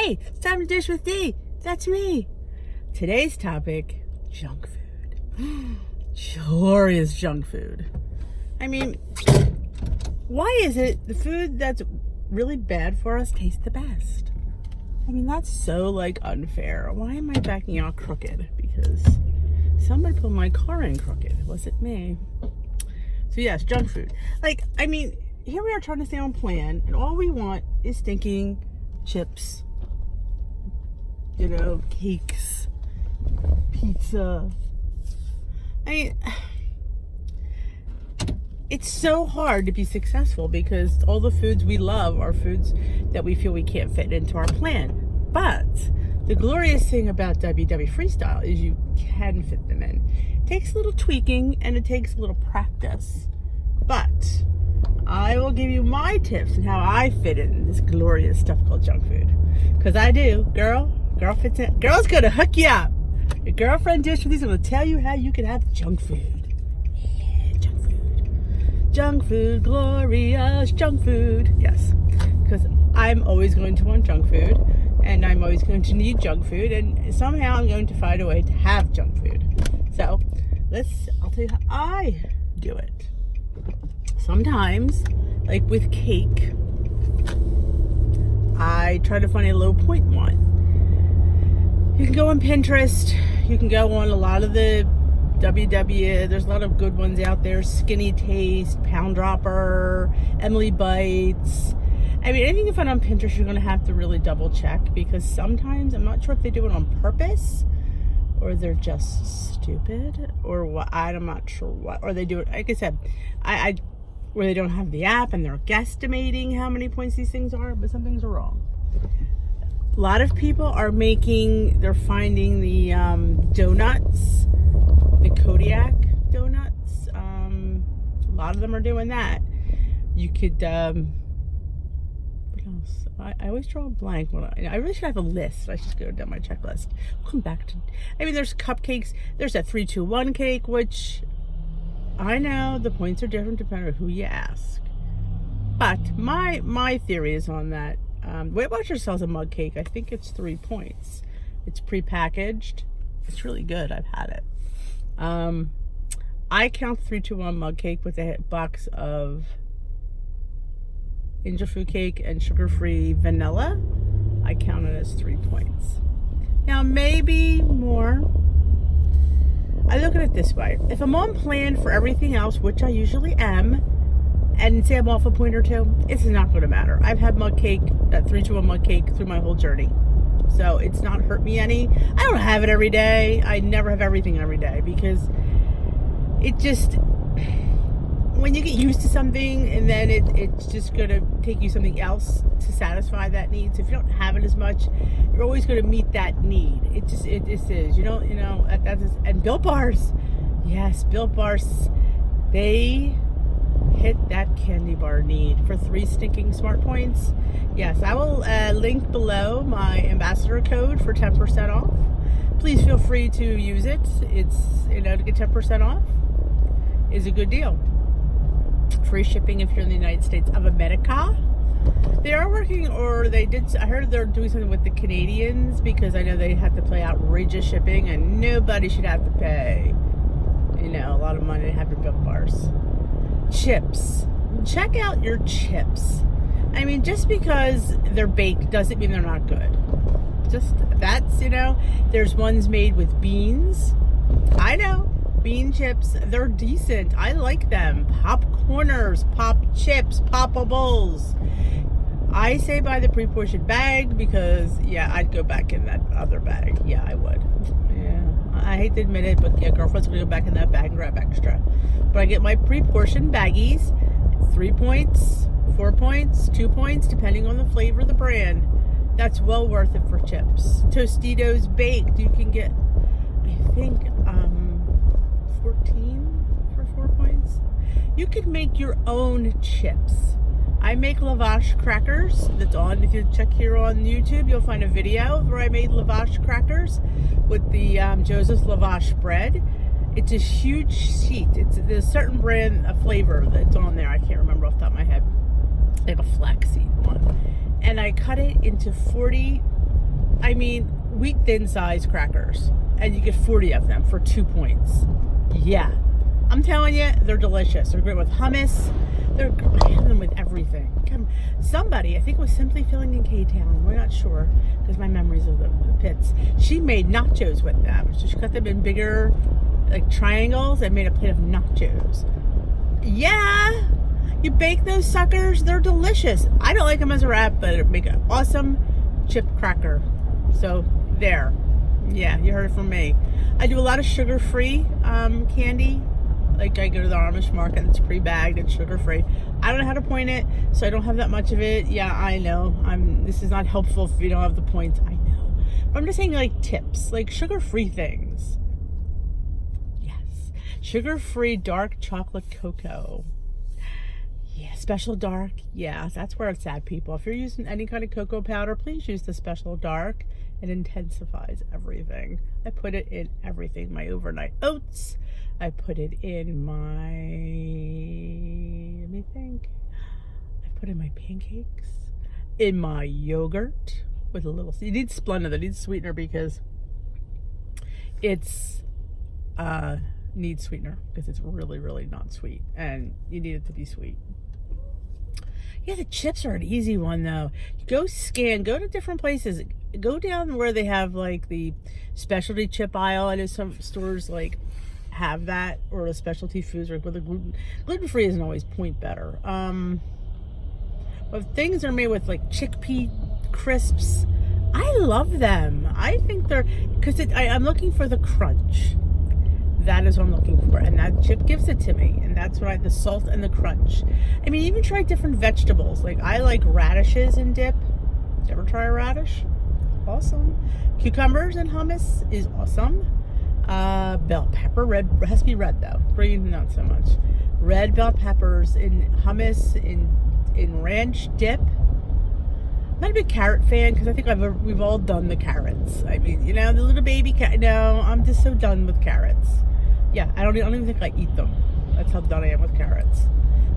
Hey, it's time to dish with D. That's me. Today's topic, junk food. Glorious junk food. I mean, why is it the food that's really bad for us tastes the best? I mean, that's so, unfair. Why am I backing out crooked? Because somebody put my car in crooked. Was it me? So, yes, junk food. Here we are trying to stay on plan, and all we want is stinking chips, cakes, pizza. It's so hard to be successful because all the foods we love are foods that we feel we can't fit into our plan. But the glorious thing about WW Freestyle is you can fit them in. It takes a little tweaking and it takes a little practice. But I will give you my tips on how I fit in this glorious stuff called junk food. Because I do. Girl fits in. Girl's going to hook you up. Your girlfriend dish with these is going to tell you how you can have junk food. Yeah, junk food. Junk food, glorious junk food. Yes. Because I'm always going to want junk food. And I'm always going to need junk food. And somehow I'm going to find a way to have junk food. So, I'll tell you how I do it. Sometimes, like with cake, I try to find a low point one. You can go on Pinterest. You can go on a lot of the WW. There's a lot of good ones out there. Skinny Taste, Pound Dropper, Emily Bites. Anything you find on Pinterest, you're going to have to really double check because sometimes, I'm not sure if they do it on purpose or they're just stupid or what. I'm not sure what. Or they do it, like I said, where they don't have the app and they're guesstimating how many points these things are, but some things are wrong. A lot of people are they're finding the donuts, the Kodiak donuts. A lot of them are doing that. You could, what else? I always draw a blank. I really should have a list. I should go down my checklist. We'll come back to, there's cupcakes. There's a 3-2-1 cake, which I know the points are different depending on who you ask. But my theory is on that. Weight Watchers sells a mug cake. I think it's 3 points. It's prepackaged. It's really good. I've had it. I count 3-2-1 mug cake with a box of Angel Food cake and sugar-free vanilla. I count it as 3 points. Now maybe more. I look at it this way. If I'm on plan for everything else, which I usually am, and say I'm off a point or two, it's not going to matter. I've had mug cake, that 3-2-1 mug cake, through my whole journey. So it's not hurt me any. I don't have it every day. I never have everything every day because it just, when you get used to something and then it's just going to take you something else to satisfy that need. So if you don't have it as much, you're always going to meet that need. It just is. And Built Bars. Yes, Built Bars. They hit that candy bar need for 3 stinking smart points. Yes, I will link below my ambassador code for 10% off. Please feel free to use it. It's, to get 10% off is a good deal. Free shipping if you're in the United States of America. They are working, I heard they're doing something with the Canadians because I know they have to play outrageous shipping and nobody should have to pay, a lot of money to have your Built Bars. Chips. Check out your chips. Just because they're baked doesn't mean they're not good. There's ones made with beans. I know. Bean chips, they're decent. I like them. Popcorners, pop chips, poppables. I say buy the pre-portioned bag because, I'd go back in that other bag. Yeah, I would. Yeah, I hate to admit it, but girlfriend's gonna go back in that bag and grab extra. But I get my pre-portioned baggies, 3 points, 4 points, 2 points, depending on the flavor of the brand. That's well worth it for chips. Tostitos baked, you can get, I think, 14 for 4 points. You could make your own chips. I make lavash crackers. That's on. If you check here on YouTube, you'll find a video where I made lavash crackers with the Joseph's lavash bread. It's a huge sheet. There's a certain brand of flavor that's on there. I can't remember off the top of my head. Like a flaxseed one. And I cut it into 40 I mean, wheat thin size crackers, and you get 40 of them for 2 points. Yeah, I'm telling you, they're delicious. They're great with hummus. I have them with everything. Somebody, I think it was Simply Filling in K-Town, we're not sure because my memories of the pits. She made nachos with them. So she cut them in bigger, like triangles, and made a plate of nachos. Yeah, you bake those suckers, they're delicious. I don't like them as a wrap, but it'll make an awesome chip cracker. So there, yeah, you heard it from me. I do a lot of sugar-free candy. Like I go to the Amish market, it's pre-bagged and sugar-free. I don't know how to point it, so I don't have that much of it. Yeah, I know. This is not helpful if you don't have the points. I know, but I'm just saying like tips, like sugar-free things. Yes, sugar-free dark chocolate cocoa. Yeah, special dark. Yeah, that's where it's at, people. If you're using any kind of cocoa powder, please use the special dark. It intensifies everything. I put it in everything. My overnight oats. I put it in my, let me think. I put in my pancakes, in my yogurt with a little, you need Splenda, that needs sweetener because it's, needs sweetener because it's really, really not sweet and you need it to be sweet. Yeah, the chips are an easy one though. Go scan, go to different places, go down where they have like the specialty chip aisle. I know some stores like have that, or the specialty foods, or with the gluten-free isn't always point better. But things are made with like chickpea crisps, I love them. I think they're, because I'm looking for the crunch. That is what I'm looking for, and that chip gives it to me, and that's what the salt and the crunch. I mean, even try different vegetables. Like I like radishes in dip. Did you ever try a radish? Awesome. Cucumbers and hummus is awesome. Bell pepper, red, has to be red though, green not so much. Red bell peppers in hummus, in ranch dip. I'm not a big carrot fan because I think we've all done the carrots. I mean, you know, the little baby carrot. No, I'm just so done with carrots. Yeah, I don't even think I eat them. That's how done I am with carrots.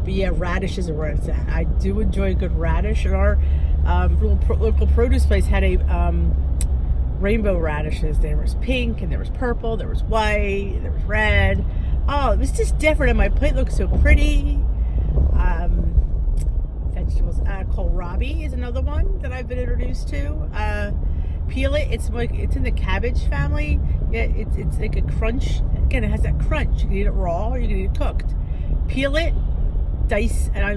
But yeah, radishes are where it's at. I do enjoy a good radish. And our local produce place had a rainbow radishes. There was pink and there was purple, there was white, there was red. Oh, it was just different, and my plate looked so pretty. Vegetables. Kohlrabi is another one that I've been introduced to. Peel it. It's in the cabbage family. Yeah, it's like a crunch. Again, it has that crunch. You can eat it raw or you can eat it cooked. Peel it, dice, and I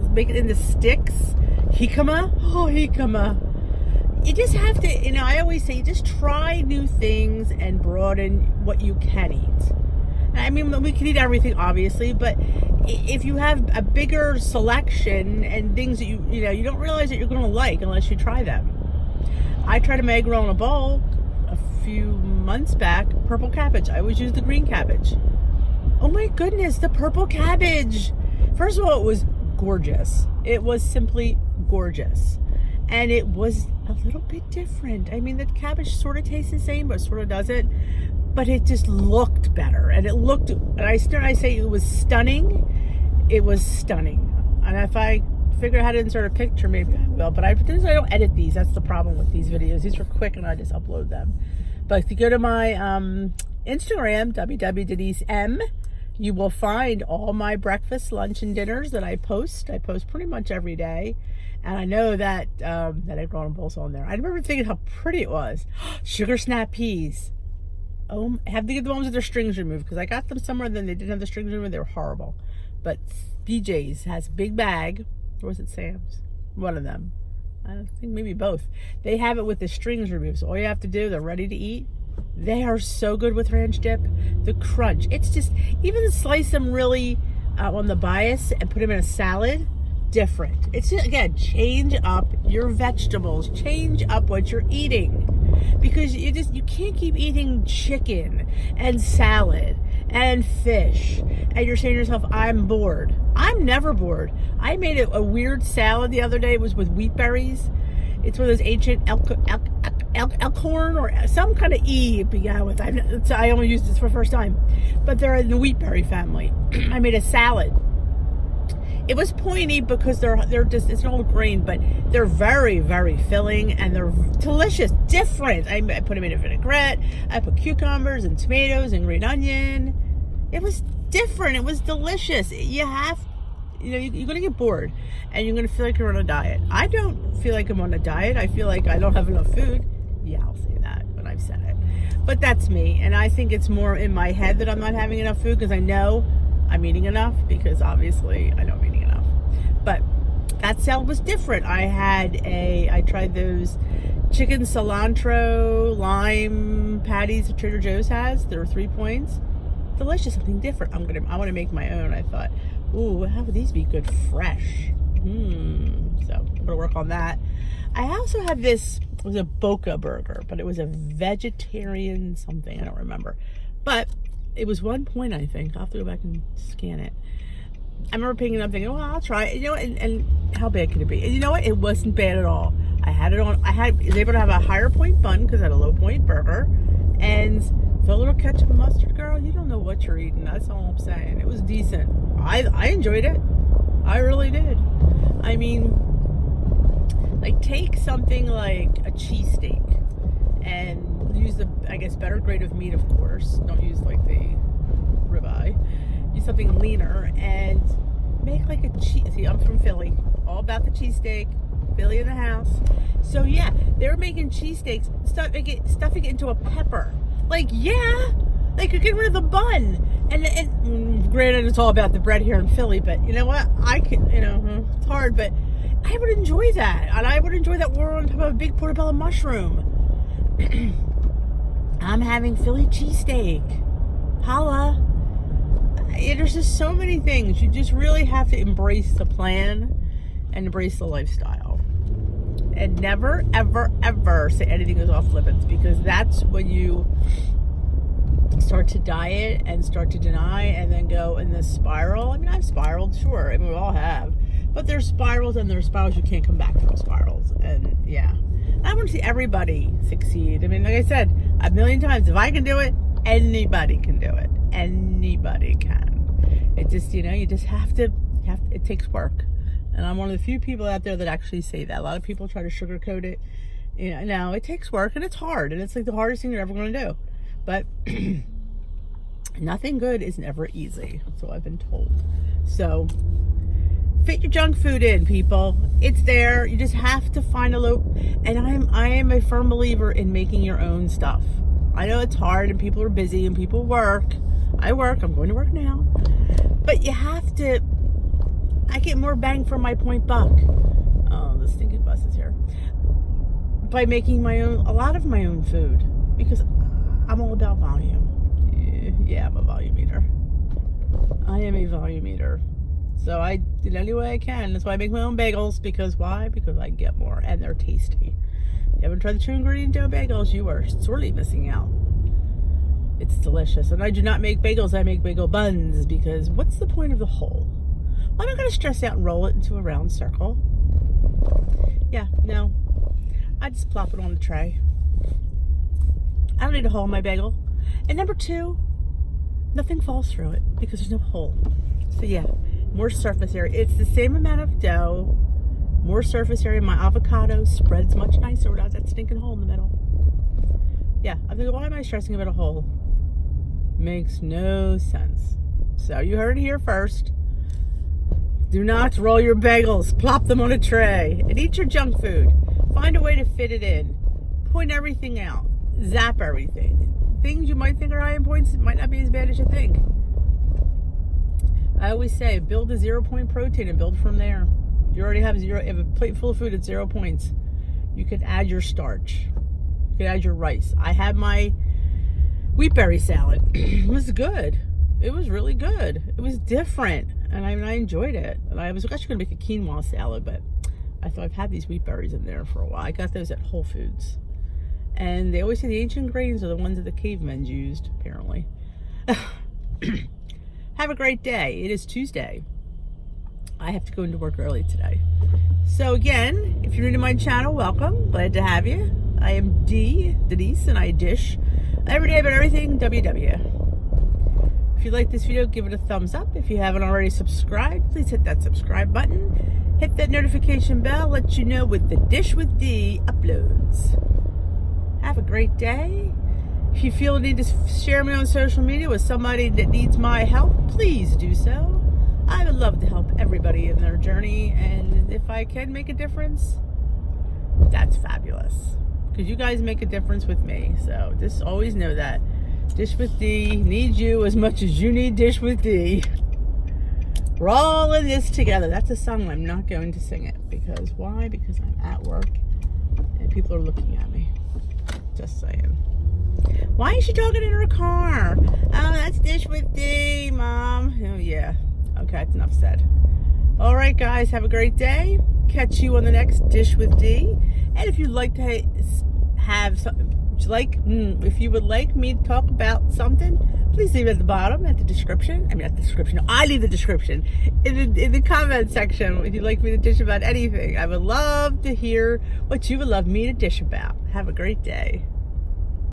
make it into sticks. Jicama. Oh, jicama. You just have to, you know, I always say, just try new things and broaden what you can eat. I mean, we can eat everything, obviously, but if you have a bigger selection and things that you know, you don't realize that you're going to like unless you try them. I tried a egg roll in a bowl a few months back, purple cabbage. I always use the green cabbage. Oh my goodness, the purple cabbage. First of all, it was gorgeous. It was simply gorgeous. And it was a little bit different. I mean, the cabbage sort of tastes the same, but sort of doesn't. But it just looked better. And it looked, and I say it was stunning. It was stunning. And if I figure out how to insert a picture, maybe I will. But I don't edit these. That's the problem with these videos. These are quick and I just upload them. But if you go to my Instagram, www.denisem, you will find all my breakfast, lunch, and dinners that I post. I post pretty much every day. And I know that egg roll and bowl's on there. I remember thinking how pretty it was. Sugar snap peas. Oh, I have to get the ones with their strings removed because I got them somewhere, then they didn't have the strings removed. They were horrible. But BJ's has a big bag. Or was it Sam's? One of them. I think maybe both. They have it with the strings removed. So all you have to do, they're ready to eat. They are so good with ranch dip. The crunch. It's just, even slice them really on the bias and put them in a salad. Different. It's, again, change up your vegetables, change up what you're eating, because you can't keep eating chicken and salad and fish and you're saying to yourself, I'm bored. I'm never bored. I made a weird salad the other day. It was with wheat berries. It's one of those ancient elkhorn or some kind of E it began with. I only used this for the first time, but they're in the wheat berry family. I made a salad. It was pointy because they're just, it's an old grain, but they're very, very filling and they're delicious, different. I put them in a vinaigrette. I put cucumbers and tomatoes and green onion. It was different. It was delicious. You're going to get bored and you're going to feel like you're on a diet. I don't feel like I'm on a diet. I feel like I don't have enough food. Yeah, I'll say that when I've said it. But that's me. And I think it's more in my head that I'm not having enough food because I know I'm eating enough, because obviously I know I'm eating enough. But that salad was different. I tried those chicken cilantro lime patties that Trader Joe's has. There were 3 points. Delicious, something different. I want to make my own. I thought, ooh, how would these be good fresh? So I'm gonna work on that. I also had this, it was a Boca burger, but it was a vegetarian something, I don't remember. But it was 1 point, I think. I'll have to go back and scan it. I remember picking it up thinking, well, I'll try it. You know, and how bad could it be? And you know what? It wasn't bad at all. I was able to have a higher point bun because I had a low point burger. And for a little ketchup and mustard, girl, you don't know what you're eating. That's all I'm saying. It was decent. I enjoyed it. I really did. I mean, like, take something like a cheesesteak and use the, I guess, better grade of meat, of course. Don't use like the ribeye. Use something leaner and make like a cheese. See, I'm from Philly. All about the cheesesteak. Philly in the house. So yeah, they were making cheesesteaks, stuffing it into a pepper. Like, yeah, like you're getting rid of the bun. And granted, it's all about the bread here in Philly, but you know what? I can, it's hard, but I would enjoy that. And I would enjoy that war on top of a big portobello mushroom. I'm having Philly cheesesteak. Holla. There's just so many things. You just really have to embrace the plan and embrace the lifestyle. And never, ever, ever say anything is off limits, because that's when you start to diet and start to deny and then go in this spiral. I mean, I've spiraled, sure. I mean, we all have. But there's spirals and there's spirals you can't come back from spirals. And yeah. I want to see everybody succeed. I mean, like I said a million times, if I can do it, anybody can do it. Anybody can. It just, you just have to, it takes work. And I'm one of the few people out there that actually say that. A lot of people try to sugarcoat it. No, it takes work and it's hard. And it's like the hardest thing you're ever going to do. But nothing good is never easy. So I've been told. So fit your junk food in, people. It's there. You just have to find a low. And I am a firm believer in making your own stuff. I know it's hard and people are busy and people work. I work. I'm going to work now. But you have to. I get more bang for my point buck. Oh, the stinking bus is here. By making a lot of my own food. Because I'm all about volume. Yeah, I'm a volume eater. I am a volume eater. So I did any way I can. That's why I make my own bagels. Because why? Because I get more. And they're tasty. If you haven't tried the true ingredient dough bagels, you are sorely missing out. It's delicious. And I do not make bagels. I make bagel buns. Because what's the point of the hole? I'm not going to stress out and roll it into a round circle. Yeah, no. I just plop it on the tray. I don't need a hole in my bagel. And number 2, nothing falls through it because there's no hole. So yeah, more surface area. It's the same amount of dough, more surface area. My avocado spreads much nicer without that stinking hole in the middle. Yeah, I'm thinking, why am I stressing about a hole? Makes no sense. So you heard it here first. Do not roll your bagels. Plop them on a tray. And eat your junk food. Find a way to fit it in. Point everything out. Zap everything. Things you might think are high in points might not be as bad as you think. I always say, build a 0-point protein and build from there. You already have a plate full of food at 0 points. You could add your starch. You could add your rice. I had my wheat berry salad. It was good. It was really good. It was different. And I enjoyed it. And I was actually going to make a quinoa salad, but I thought I've had these wheat berries in there for a while. I got those at Whole Foods. And they always say the ancient grains are the ones that the cavemen used, apparently. Have a great day. It is Tuesday. I have to go into work early today. So again, if you're new to my channel, welcome. Glad to have you. I am Denise, and I dish every day about everything WW. If If you like this video, give it a thumbs up. If you haven't already subscribed, please hit that subscribe button. Hit that notification bell, let you know when the Dish with D uploads. Have a great day. If you feel the need to share me on social media with somebody that needs my help, please do so. I would love to help everybody in their journey, and if I can make a difference, that's fabulous. Because you guys make a difference with me. So just always know that. Dish with D needs you as much as you need Dish with D. We're all in this together. That's a song. I'm not going to sing it. Because why? Because I'm at work and people are looking at me. Just saying. Why is she talking in her car? Oh, that's Dish with D, Mom. Oh, yeah. Okay, that's enough said. All right, guys. Have a great day. Catch you on the next Dish with D. And if you'd like to have something, if you would like me to talk about something, please leave it at the bottom, at the description. I mean, at the description. No, I leave the description in the comment section. If you'd like me to dish about anything, I would love to hear what you would love me to dish about. Have a great day.